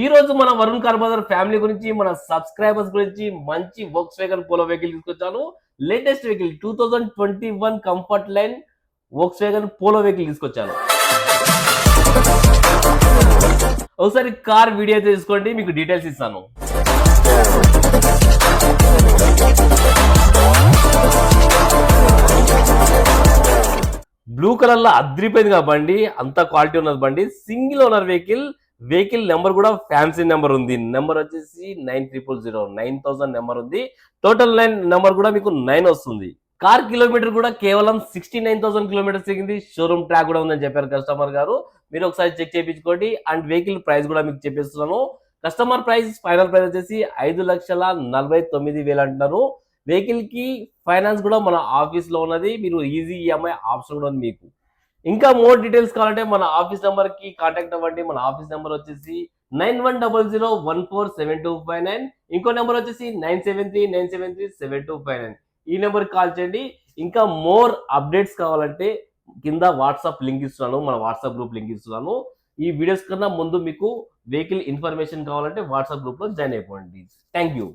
ఈ రోజు మన వరుణ్ కార్ బజార్ ఫ్యామిలీ గురించి, మన సబ్స్క్రైబర్స్ గురించి మంచి వోక్స్ వేగన్ పోలో వెహికల్ తీసుకొచ్చాను. Latest vehicle 2021 Comfortline Volkswagen Polo vehicle తీసుకొచ్చాను. ఒకసారి కార్ వీడియో అయితే తీసుకోండి, మీకు డీటెయిల్స్ ఇస్తాను. బ్లూ కలర్ లో అద్రిపోయింది కదా బండి, అంత క్వాలిటీ ఉన్నది బండి. సింగిల్ ఓనర్ వెహికల్ నెంబర్ కూడా ఫ్యాన్సీ నెంబర్ ఉంది. నెంబర్ వచ్చేసి 9000 నెంబర్ ఉంది. టోటల్ లైన్ నెంబర్ కూడా మీకు 9 వస్తుంది. కార్ కిలోమీటర్ కూడా కేవలం 69,000 కిలోమీటర్స్ తిరిగింది. షోరూమ్ ట్రాక్ కూడా ఉందని చెప్పారు కస్టమర్ గారు. మీరు ఒకసారి చెక్ చేయించుకోండి. అండ్ వెహికల్ ప్రైస్ కూడా మీకు చెప్పేస్తున్నాను. కస్టమర్ ప్రైస్ ఫైనల్ ప్రైస్ వచ్చేసి 5,49,000 అంటున్నారు. వెహికల్ కి ఫైనాన్స్ కూడా మన ఆఫీస్ లో ఉన్నది. మీరు ఈజీ ఈఎంఐ ఆప్షన్ కూడా ఉంది మీకు. ఇంకా మోర్ డీటెయిల్స్ కావాలంటే మన ఆఫీస్ నెంబర్ కి కాంటాక్ట్ అవ్వండి. మన ఆఫీస్ నెంబర్ వచ్చేసి 9100147259. ఇంకో నెంబర్ వచ్చేసి 9739737259. ఈ నెంబర్ కాల్ చేయండి. ఇంకా మోర్ అప్డేట్స్ కావాలంటే కింద వాట్సాప్ లింక్ ఇస్తున్నాను, మన వాట్సాప్ గ్రూప్ లింక్ ఇస్తున్నాను. ఈ వీడియోస్ కన్నా ముందు మీకు వెహికల్ ఇన్ఫర్మేషన్ కావాలంటే వాట్సాప్ గ్రూప్ లో జాయిన్ అయిపోండి. Thank you.